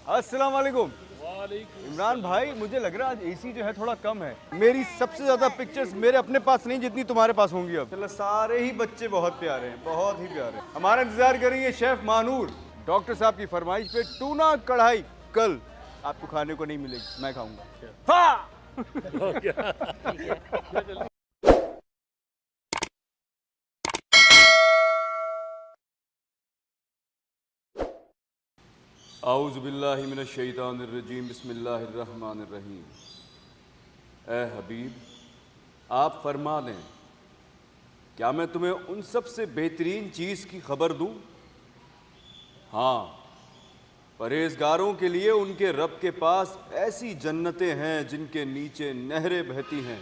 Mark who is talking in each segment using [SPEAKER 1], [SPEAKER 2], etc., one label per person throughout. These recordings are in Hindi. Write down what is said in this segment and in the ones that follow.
[SPEAKER 1] अस्सलाम वालेकुम। इमरान भाई, मुझे लग रहा है आज एसी जो है थोड़ा कम है। मेरी सबसे ज्यादा पिक्चर्स मेरे अपने पास नहीं जितनी तुम्हारे पास होंगी। अब चलो, सारे ही बच्चे बहुत प्यारे हैं, बहुत ही प्यारे हैं। हमारा इंतजार करेंगे शेफ मानूर। डॉक्टर साहब की फरमाइश पे टूना कढ़ाई कल आपको खाने को नहीं मिलेगी, मैं खाऊंगा। हाँ! आऊज़ुबिल्लाहि मिनश्शैतानिर्रजीम, बिस्मिल्लाहिर्रहमानिर्रहीम। ए हबीब, आप फरमा दें, क्या मैं तुम्हें उन सब से बेहतरीन चीज़ की खबर दूं? हाँ, परहेजगारों के लिए उनके रब के पास ऐसी जन्नतें हैं जिनके नीचे नहरें बहती हैं,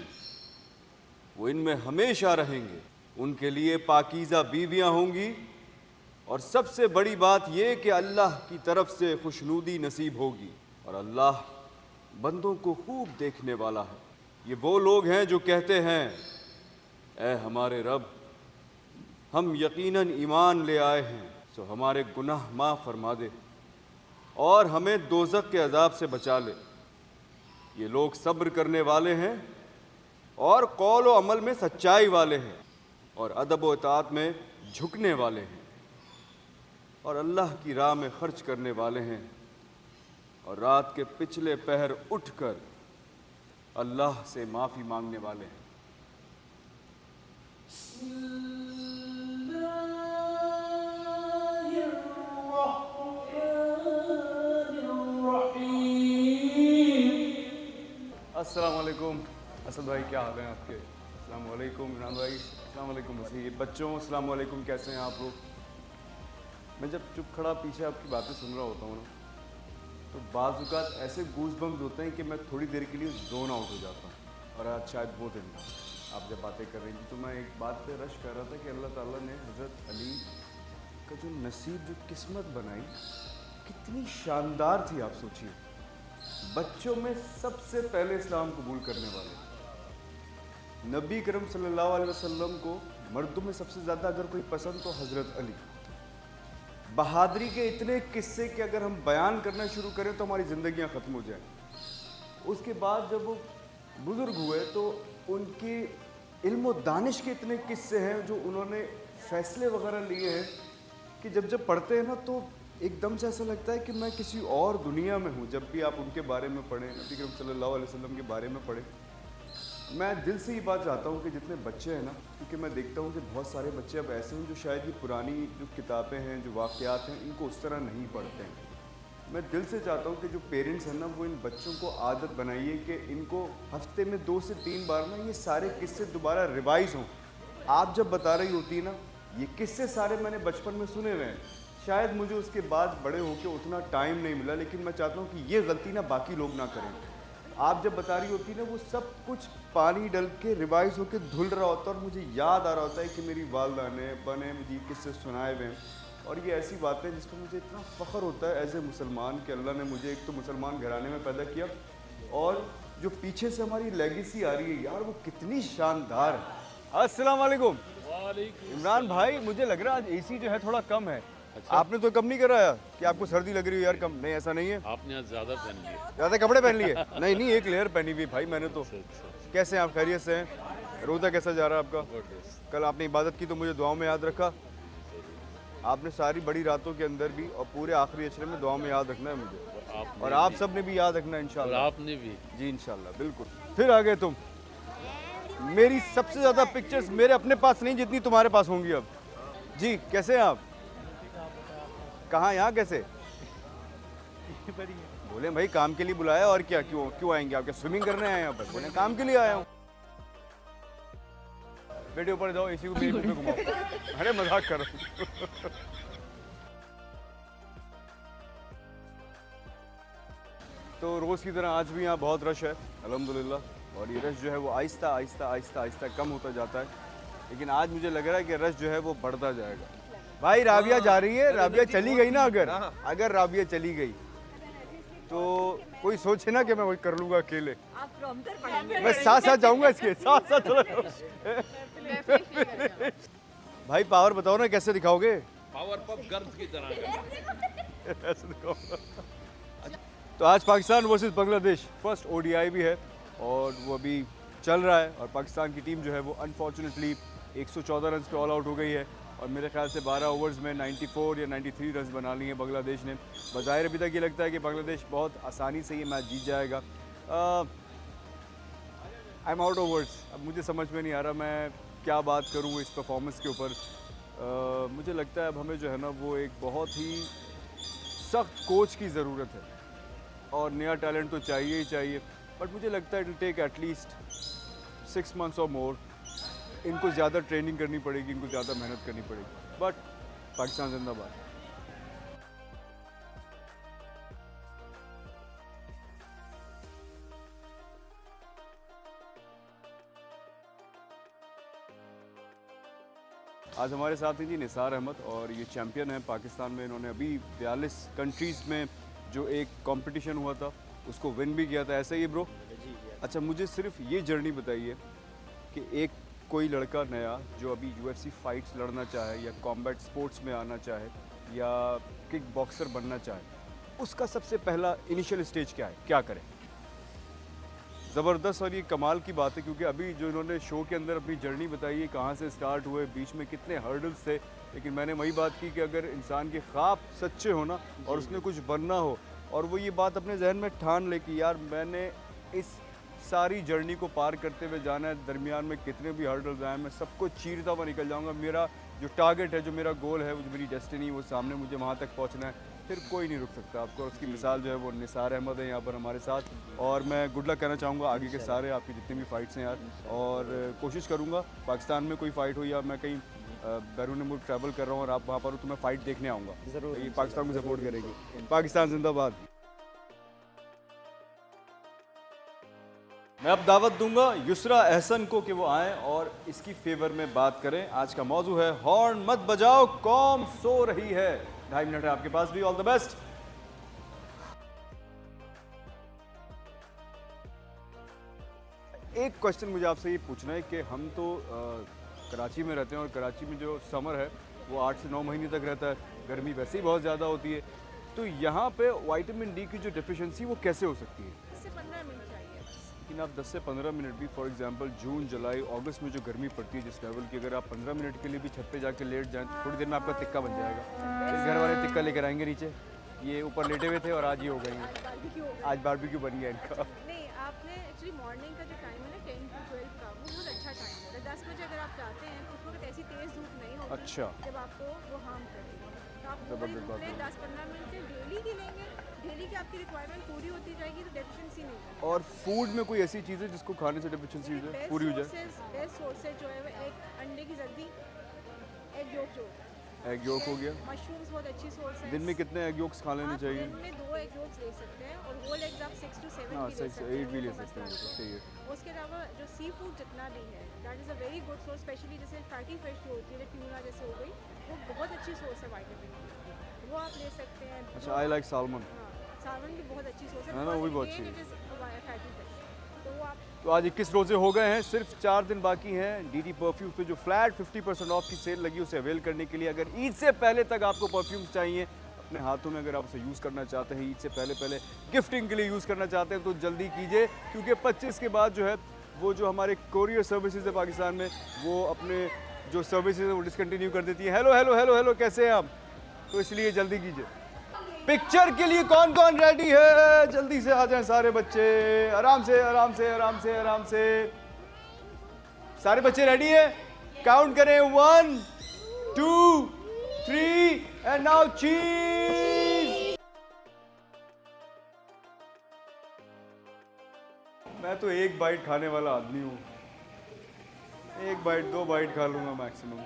[SPEAKER 1] वो इनमें हमेशा रहेंगे। उनके लिए पाकीज़ा बीवियाँ होंगी और सबसे बड़ी बात यह कि अल्लाह की तरफ से खुशनूदी नसीब होगी और अल्लाह बंदों को खूब देखने वाला है। ये वो लोग हैं जो कहते हैं, ए हमारे रब, हम यकीनन ईमान ले आए हैं, सो हमारे गुनाह माफ़ फरमा दे और हमें दोज़ख के अजाब से बचा ले। ये लोग सब्र करने वाले हैं और कौल व अमल में सच्चाई वाले हैं और अदब व इताअत में झुकने वाले हैं और अल्लाह की राह में खर्च करने वाले हैं और रात के पिछले पहर उठकर अल्लाह से माफ़ी मांगने वाले हैं। अस्सलाम वालेकुम। असद भाई, क्या हाल हैं आपके? अस्सलाम वालेकुम इमरान भाई। अस्सलाम वालेकुम वसीम। बच्चों, अस्सलाम वालेकुम, कैसे हैं आप लोग? मैं जब चुप खड़ा पीछे आपकी बातें सुन रहा होता हूँ ना, तो बाज़ औक़ात ऐसे गूज़ बम्स होते हैं कि मैं थोड़ी देर के लिए ज़ोन आउट हो जाता हूँ। और आज शायद वो दिन था, आप जब बातें कर रही थी तो मैं एक बात पे रश कर रहा था कि अल्लाह ताला ने हज़रत अली का जो नसीब, जो किस्मत बनाई, कितनी शानदार थी। आप सोचिए, बच्चों में सबसे पहले इस्लाम कबूल करने वाले नबी करम सल्लल्लाहु अलैहि वसल्लम को मर्दों में सबसे ज़्यादा अगर कोई पसंद तो हज़रत अली। बहादुरी के इतने किस्से कि अगर हम बयान करना शुरू करें तो हमारी ज़िंदगियां ख़त्म हो जाएं। उसके बाद जब वो बुज़ुर्ग हुए तो उनकी इल्म व दानिश के इतने किस्से हैं, जो उन्होंने फ़ैसले वगैरह लिए हैं कि जब पढ़ते हैं ना तो एकदम से ऐसा लगता है कि मैं किसी और दुनिया में हूँ। जब भी आप उनके बारे में पढ़ें, नबी करम सल्लल्लाहु अलैहि वसल्लम के बारे में पढ़ें, मैं दिल से ये बात चाहता हूँ कि जितने बच्चे हैं ना, क्योंकि मैं देखता हूँ कि बहुत सारे बच्चे अब ऐसे हैं जो शायद ये पुरानी जो किताबें हैं, जो वाक़यात हैं, इनको उस तरह नहीं पढ़ते हैं। मैं दिल से चाहता हूँ कि जो पेरेंट्स हैं ना, वो इन बच्चों को आदत बनाइए कि इनको हफ्ते में 2 से 3 बार ना ये सारे किस्से दोबारा रिवाइज़ हों। आप जब बता रही होती है ना, ये किस्से सारे मैंने बचपन में सुने हुए हैं, शायद मुझे उसके बाद बड़े होकर उतना टाइम नहीं मिला, लेकिन मैं चाहता हूँ कि ये गलती ना बाकी लोग ना करें। आप जब बता रही होती ना, वो सब कुछ पानी डल के रिवाइज होकर धुल रहा होता है और मुझे याद आ रहा होता है कि मेरी वालदा ने बने मुझे किससे सुनाए हुए हैं। और ये ऐसी बातें जिस पर मुझे इतना फ़ख्र होता है एज ए मुसलमान कि अल्लाह ने मुझे एक तो मुसलमान घराने में पैदा किया और जो पीछे से हमारी लेगेसी आ रही है यार, वो कितनी शानदार है। अस्सलाम वालेकुम। इमरान भाई, मुझे लग रहा है आज एसी जो है थोड़ा कम है। अच्छा? आपने तो कम नहीं कराया कि आपको सर्दी लग रही है यार? कम नहीं, ऐसा नहीं है।
[SPEAKER 2] आपने आज ज़्यादा पहन लिए,
[SPEAKER 1] ज़्यादा कपड़े पहन लिए? नहीं, एक लेयर पहनी हुई भाई मैंने तो। कैसे हैं आप? खैरियत से हैं? रोज़ा कैसा जा रहा है आपका? कल आपने इबादत की तो मुझे दुआओं में याद रखा। आपने सारी बड़ी रातों के अंदर भी और पूरे आखिरी अशरे में दुआओं में याद रखना है मुझे, और आप सब ने भी याद रखना है इंशाल्लाह।
[SPEAKER 2] आपने भी? जी
[SPEAKER 1] इंशाल्लाह, बिल्कुल। फिर आ गए तुम। मेरी सबसे ज़्यादा पिक्चर्स मेरे अपने पास नहीं जितनी तुम्हारे पास होंगी अब। जी, कैसे हैं आप? कहाँ, यहाँ कैसे? बोले भाई काम के लिए बुलाया, और क्या, क्यों आएंगे आप? क्या स्विमिंग करने आए हैं यहाँ पर? बोले काम के लिए आया हूँ। बेटे ऊपर जाओ, एसी को मेरे मुंह पे घुमाओ। अरे मजाक कर रहा हूँ। तो रोज़ की तरह आज भी यहाँ बहुत रश है अल्हम्दुलिल्लाह, और ये रश जो है वो आहिस्ता आहिस्ता कम होता जाता है, लेकिन आज मुझे लग रहा है कि रश जो है वो बढ़ता जाएगा। भाई राबिया जा रही है, राबिया चली गई ना, अगर राबिया चली गई तो कोई सोचे ना कि मैं वही कर लूँगा अकेले। मैं साथ जाऊँगा, इसके साथ भाई पावर बताओ ना, कैसे दिखाओगे?
[SPEAKER 2] पावर पफ गर्ल्स की तरह
[SPEAKER 1] ऐसे दिखाऊंगा। तो आज Pakistan versus Bangladesh first ODI भी है और वो अभी चल रहा है और पाकिस्तान की टीम जो है वो अनफॉर्चुनेटली 114 रन पे ऑल आउट हो गई है और मेरे ख्याल से 12 ओवर्स में 94 या 93 रन बना लिए हैं बांग्लादेश ने। बज़ाहिर अभी तक ये लगता है कि बांग्लादेश बहुत आसानी से ये मैच जीत जाएगा। I am out of words. अब मुझे समझ में नहीं आ रहा मैं क्या बात करूँ इस परफॉर्मेंस के ऊपर। मुझे लगता है अब हमें जो है ना वो एक बहुत ही सख्त कोच की ज़रूरत है और नया टैलेंट तो चाहिए ही चाहिए, बट मुझे लगता है it will take at least 6 months और मोर। इनको ज़्यादा ट्रेनिंग करनी पड़ेगी, इनको ज़्यादा मेहनत करनी पड़ेगी, बट पाकिस्तान जिंदाबाद। आज हमारे साथ ही जी निसार अहमद और ये चैम्पियन है पाकिस्तान में। इन्होंने अभी 42 कंट्रीज़ में जो एक कंपटीशन हुआ था उसको विन भी किया था, ऐसा ही है ब्रो? अच्छा, मुझे सिर्फ ये जर्नी बताइए कि एक कोई लड़का नया जो अभी UFC फाइट्स लड़ना चाहे या कॉम्बैट स्पोर्ट्स में आना चाहे या किक बॉक्सर बनना चाहे, उसका सबसे पहला इनिशियल स्टेज क्या है, क्या करे? ज़बरदस्त और ये कमाल की बात है क्योंकि अभी जो इन्होंने शो के अंदर अपनी जर्नी बताई है, कहाँ से स्टार्ट हुए, बीच में कितने हर्डल्स थे, लेकिन मैंने वही बात की कि अगर इंसान के ख्वाब सच्चे हो ना और उसने कुछ बनना हो और वो ये बात अपने जहन में ठान ले कि यार मैंने इस सारी जर्नी को पार करते हुए जाना है, दरमियान में कितने भी हर्डल्स आए मैं सबको चीरता हुआ निकल जाऊँगा। मेरा जो टारगेट है, जो मेरा गोल है, जो मेरी डेस्टिनी, वो सामने मुझे वहाँ तक पहुँचना है, फिर कोई नहीं रुक सकता आपको। और उसकी मिसाल जो है वो निसार अहमद है यहाँ पर हमारे साथ। और मैं गुड लक कहना चाहूँगा आगे के सारे आपकी जितने भी फाइट्स हैं यार, और कोशिश करूँगा पाकिस्तान में कोई फ़ाइट हो या मैं कहीं बैरून मुल्क ट्रैवल कर रहा हूँ और आप वहाँ पर हो तो मैं फ़ाइट देखने आऊँगा। ज़रूर, ये पाकिस्तान को सपोर्ट करेगी। पाकिस्तान जिंदाबाद। मैं अब दावत दूंगा युसरा एहसन को कि वो आएँ और इसकी फेवर में बात करें। आज का मौजू है हॉर्न मत बजाओ कौम सो रही है। 2.5 मिनट है आपके पास भी, ऑल द बेस्ट। एक क्वेश्चन मुझे आपसे ये पूछना है कि हम तो कराची में रहते हैं और कराची में जो समर है वो 8 से 9 महीने तक रहता है, गर्मी वैसे ही बहुत ज़्यादा होती है, तो यहाँ पे विटामिन डी की जो डिफिशियंसी वो कैसे हो सकती है?
[SPEAKER 2] 10 से 15 मिनट चाहिए।
[SPEAKER 1] लेकिन आप 10 से 15 मिनट भी, फॉर एग्जांपल जून जुलाई अगस्त में जो गर्मी पड़ती है जिस लेवल की, अगर आप 15 मिनट के लिए भी छत पे जाके लेट जाएं तो थोड़ी देर में आपका तिक्का बन जाएगा। फिर घर वाले तिक्का लेकर आएंगे नीचे, ये ऊपर लेटे हुए थे और आज ये हो गई हैं, आज बारबेक्यू बन गया इनका।
[SPEAKER 2] नहीं, आपने एक्चुअली मॉर्निंग का जो टाइम है ना 10 to 12 का, वो बहुत अच्छा टाइम है। 10 बजे अगर आप जाते हैं तो उस वक्त ऐसी तेज़ धूप नहीं होती।
[SPEAKER 1] अच्छा,
[SPEAKER 2] जब आपको वो हार्म करेगी, तो आप
[SPEAKER 1] जबरदस्त बात है।
[SPEAKER 2] 10-15 मिनट से डेली की लेंगे, डेली की आपकी रिक्वायरमेंट पूरी होती जाएगी तो डेफिशिएंसी नहीं होगी।
[SPEAKER 1] और फूड में कोई ऐसी चीज़ है जिसको खाने से डेफिशिएंसी पूरी हो जाए?
[SPEAKER 2] बेस्ट सोर्सेज जो है वो एक अंडे की जल्दी, एग योक जो
[SPEAKER 1] एग योक हो गया।
[SPEAKER 2] मशरूम्स बहुत अच्छी सोर्स है।
[SPEAKER 1] दिन में कितने एग योक्स खा लेने
[SPEAKER 2] आप
[SPEAKER 1] चाहिए?
[SPEAKER 2] दिन में 2 एग योक्स ले सकते हैं और होल एग्स आप 6 to 7
[SPEAKER 1] हाँ,
[SPEAKER 2] भी ले
[SPEAKER 1] 6
[SPEAKER 2] सकते
[SPEAKER 1] से
[SPEAKER 2] हैं।
[SPEAKER 1] 8 भी ले
[SPEAKER 2] वो
[SPEAKER 1] सकते हैं,
[SPEAKER 2] मसला
[SPEAKER 1] सही है।
[SPEAKER 2] नहीं। उसके अलावा जो सी फूड जितना भी है that is a very good source, specially जैसे फैटी फिश जो होती है, ट्यूना जैसे हो गई, वो बहुत अच्छी सोर्स है विटामिन डी, वो आप ले सकते हैं।
[SPEAKER 1] अच्छा, आई लाइक सालमन।
[SPEAKER 2] हाँ, सालमन भी बहुत अच्छी सोर्स है।
[SPEAKER 1] हाँ ना, वो भी बहुत अच्छी है।
[SPEAKER 2] फैटी फिश, तो वो आप
[SPEAKER 1] तो आज 21 रोजे हो गए हैं, सिर्फ 4 दिन बाकी हैं। डीडी परफ्यूम पे जो फ्लैट 50% ऑफ की सेल लगी उसे अवेल करने के लिए, अगर ईद से पहले तक आपको परफ्यूम्स चाहिए अपने हाथों में, अगर आप उसे यूज़ करना चाहते हैं ईद से पहले गिफ्टिंग के लिए यूज़ करना चाहते हैं तो जल्दी कीजिए, क्योंकि 25 के बाद जो है वो जो हमारे कोरियर सर्विसेज है पाकिस्तान में, वो अपने जो सर्विसेज है वो डिसकंटिन्यू कर देती है। हेलो हेलो हेलो हेलो, कैसे हैं आप? तो इसलिए जल्दी कीजिए। पिक्चर के लिए कौन कौन रेडी है? जल्दी से आ जाएं सारे बच्चे, आराम से आराम से आराम से आराम से। सारे बच्चे रेडी है? काउंट करें 1 2 3 एंड नाउ चीज। मैं तो एक बाइट खाने वाला आदमी हूँ, 1 बाइट 2 बाइट खा लूंगा मैक्सिमम।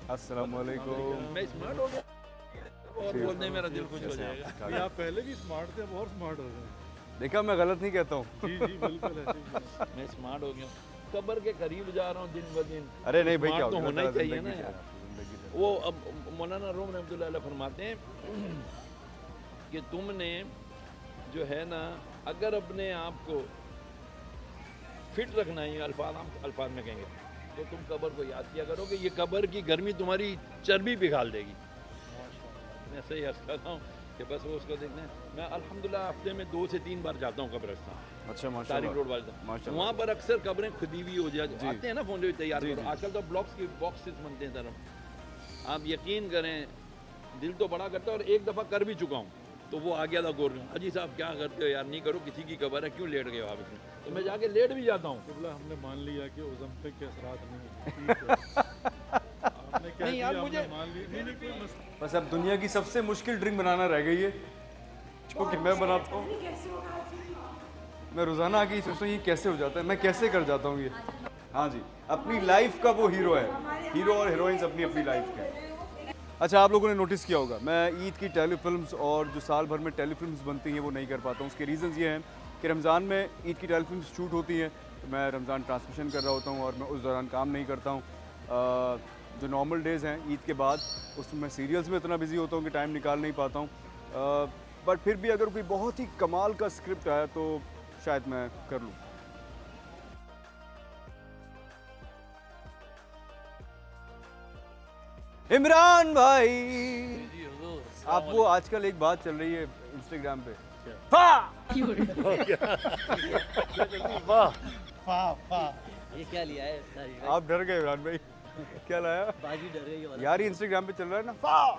[SPEAKER 1] अस्सलाम वालेकुम।
[SPEAKER 3] मैं स्मार्ट हो गया और बोलने मेरा दिल खुश हो जाएगा।
[SPEAKER 4] आप पहले भी स्मार्ट थे, अब और स्मार्ट हो गए।
[SPEAKER 1] देखा, मैं गलत नहीं कहता हूँ।
[SPEAKER 4] जी जी बिल्कुल ऐसे ही।
[SPEAKER 3] मैं स्मार्ट हो गया, कब्र के करीब जा रहा हूँ दिन ब दिन।
[SPEAKER 1] अरे नहीं भाई, क्या
[SPEAKER 3] स्मार्ट तो होना ही चाहिए ना
[SPEAKER 1] जिंदगी
[SPEAKER 3] यार।
[SPEAKER 1] जिंदगी
[SPEAKER 3] वो अब मौलाना रूम रहमतुल्लाह अलैह फरमाते हैं कि तुमने जो है ना, अगर अपने आप को फिट रखना है, अल्फाज में कहेंगे, तो तुम कब्र को याद किया करो कि ये कब्र की गर्मी तुम्हारी चर्बी पिघाल देगी। ऐसे ही अर्ज कर रहा हूँ कि बस वो उसको देखने मैं अल्हम्दुलिल्लाह हफ्ते में 2 से 3 बार जाता हूँ कब्रिस्तान
[SPEAKER 1] अच्छा
[SPEAKER 3] तारिक
[SPEAKER 1] माशाल्लाह
[SPEAKER 3] रोड वाले
[SPEAKER 1] माशाल्लाह।
[SPEAKER 3] वहाँ पर अक्सर कब्रें खुदी हुई हो जाती
[SPEAKER 1] जी।
[SPEAKER 3] आते हैं ना फोन जो तैयार
[SPEAKER 1] जी,
[SPEAKER 3] करो
[SPEAKER 1] जी।
[SPEAKER 3] आजकल तो ब्लॉक्स की बॉक्सेस बनते हैं तरफ आप यकीन करें दिल तो बड़ा करता है और एक दफ़ा कर भी चुका हूँ तो वो आ गया था गोर हाजी साहब क्या करते हो यार नहीं करो किसी की कब्र है क्यों लेट गए हो आप इसमें तो मैं जाके लेट भी जाता हूँ
[SPEAKER 4] किबला हमने मान लिया कि ओज़म्पिक के असरात नहीं है। आपने क्या
[SPEAKER 3] नहीं यार,
[SPEAKER 4] किया,
[SPEAKER 3] मुझे-
[SPEAKER 4] हमने मान लिया नहीं कोई मसला
[SPEAKER 1] बस अब दुनिया की सबसे मुश्किल ड्रिंक बनाना रह गई है जो कि मैं बनाता हूँ। मैं रोज़ाना आके ये सोचता हूँ ये कैसे हो जाता है, मैं कैसे कर जाता हूँ ये। हाँ जी, अपनी लाइफ का वो हीरो है, हीरो और हीरोइंस अपनी अपनी लाइफ के। अच्छा, आप लोगों ने नोटिस किया होगा मैं ईद की टेलीफिल्म्स और जो साल भर में टेलीफिल्म्स बनती हैं वो नहीं कर पाता हूँ। उसके रीज़न्स ये हैं कि रमज़ान में ईद की टेलीफिल्म्स शूट होती हैं तो मैं रमज़ान ट्रांसमिशन कर रहा होता हूँ और मैं उस दौरान काम नहीं करता हूँ। जो नॉर्मल डेज़ हैं ईद के बाद उसमें मैं सीरियल्स में इतना बिजी होता हूँ कि टाइम निकाल नहीं पाता हूँ। बट फिर भी अगर कोई बहुत ही कमाल का स्क्रिप्ट आया तो शायद मैं कर लूँ। इमरान भाई, आप वो आजकल एक बात चल रही है इंस्टाग्राम पे,
[SPEAKER 5] ये क्या लिया है सारी
[SPEAKER 1] आप डर गए इमरान भाई, क्या लाया?
[SPEAKER 5] बाजी डर गई वाला
[SPEAKER 1] यार ये इंस्टाग्राम पे चल रहा है ना,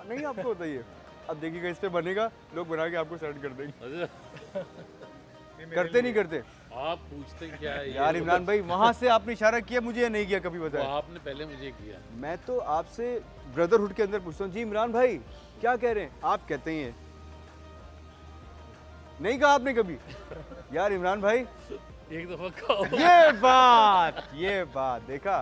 [SPEAKER 1] नहीं आपको होता ये। अब देखिएगा इस पे बनेगा, लोग बना के आपको सेंड कर देंगे। करते नहीं करते
[SPEAKER 6] आप पूछते क्या है
[SPEAKER 1] यार इमरान भाई, वहां से आपने इशारा किया, मुझे ये नहीं किया कभी,
[SPEAKER 6] वो
[SPEAKER 1] बताया।
[SPEAKER 6] आपने पहले मुझे किया
[SPEAKER 1] मैं तो आपसे ब्रदरहुड के अंदर पूछता हूँ, जी इमरान भाई क्या कह रहे हैं, आप कहते हैं ये नहीं कहा आपने कभी। यार इमरान भाई
[SPEAKER 6] एक दफा कहो
[SPEAKER 1] ये बात देखा।